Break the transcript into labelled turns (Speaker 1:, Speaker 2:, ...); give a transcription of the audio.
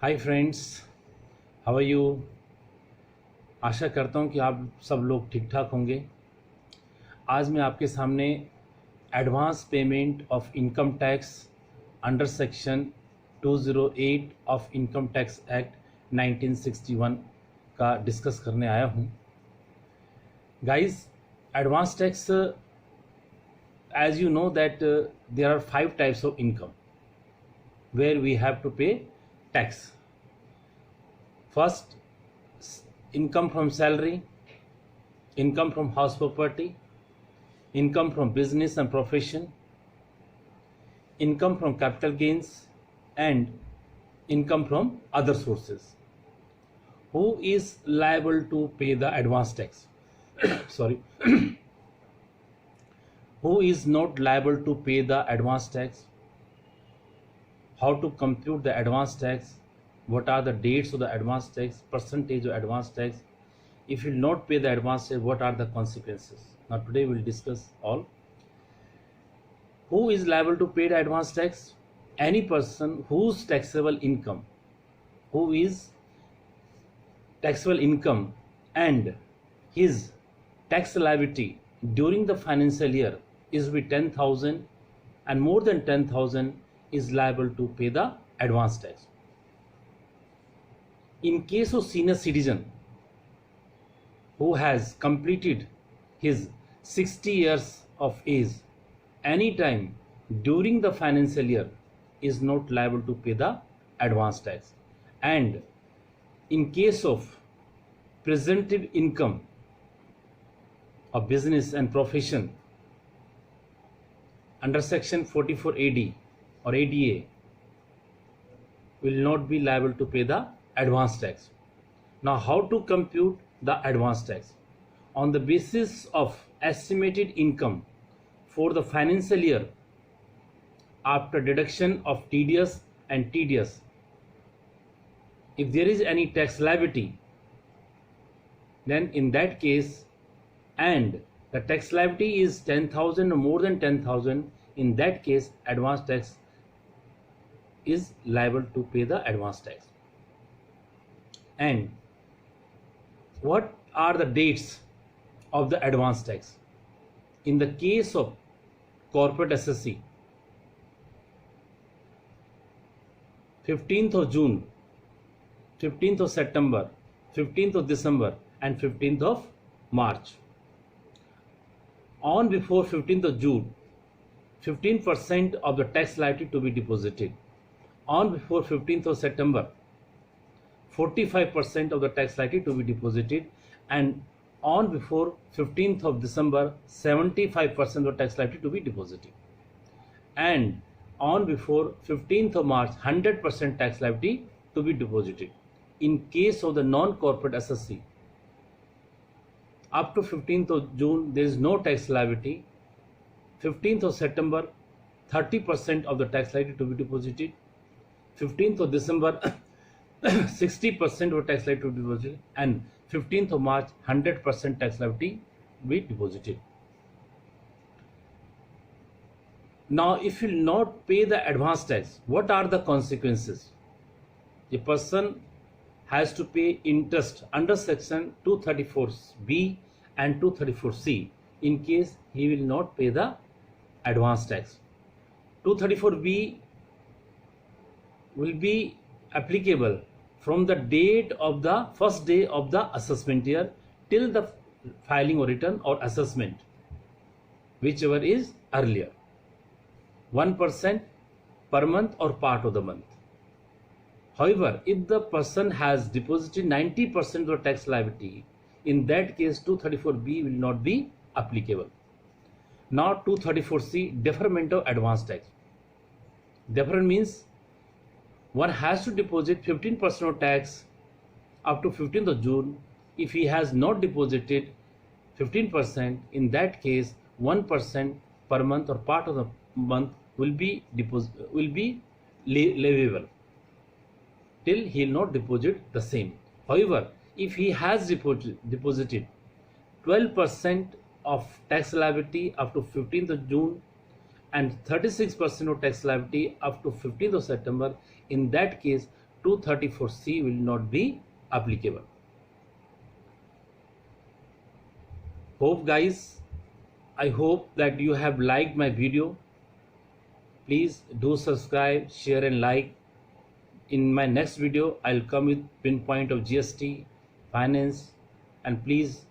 Speaker 1: Hi friends, how are you. आशा करता हूँ कि आप सब लोग ठीक ठाक होंगे। आज मैं आपके सामने advance payment of income tax under section 208 of income tax act 1961 का डिस्कस करने आया हूँ। Guys, advance tax, as you know that there are 5 types of income where we have to pay tax. First, income from salary, income from house property, income from business and profession, income from capital gains, and income from other sources. Who is liable to pay the advance tax? Sorry. Who is not liable to pay the advance tax? How to compute the advance tax? What are the dates of the advance tax? Percentage of advance tax? If you will not pay the advance tax, what are the consequences? Now today we will discuss all. Who is liable to pay the advance tax? Any person whose taxable income and his tax liability during the financial year is with 10,000 and more than 10,000 is liable to pay the advance tax. In case of senior citizen who has completed his 60 years of age any time during the financial year is not liable to pay the advance tax. And in case of presumptive income of business and profession under section 44 AD or ADA will not be liable to pay the advance tax. Now, how to compute the advance tax? On the basis of estimated income for the financial year after deduction of TDS and TDS, if there is any tax liability, then in that case, and the tax liability is 10,000 or more than 10,000, in that case advance tax is liable to pay the advance tax. And what are the dates of the advance tax? In the case of corporate SSC, 15th of June, 15th of September, 15th of December and 15th of March. On before 15th of June, 15% of the tax liability to be deposited. On before 15th of September, 45% of the tax liability to be deposited, and on before 15th of December, 75% of the tax liability to be deposited, and on before 15th of March, 100% tax liability to be deposited. In case of the non-corporate SSC, up to 15th of June, there is no tax liability. 15th of September, 30% of the tax liability to be deposited. 15th of December, 60% of tax liability to be deposited, and 15th of March, 100% tax liability to be deposited. Now, if you will not pay the advance tax, what are the consequences? The person has to pay interest under section 234B and 234C in case he will not pay the advance tax. 234B will be applicable from the date of the first day of the assessment year till the filing or return or assessment, whichever is earlier. 1% per month or part of the month. However, if the person has deposited 90% of the tax liability, in that case 234B will not be applicable. Now 234C, deferment of advance tax. Deferment means one has to deposit 15% of tax up to 15th of June. If he has not deposited 15%, in that case 1% per month or part of the month will be leviable till he will not deposit the same. However, if he has deposited 12% of tax liability up to 15th of June and 36% of tax liability up to 15th of September, in that case 234C will not be applicable. I hope that you have liked my video. Please do subscribe, share and like. In my next video, I'll come with pinpoint of GST, finance, and please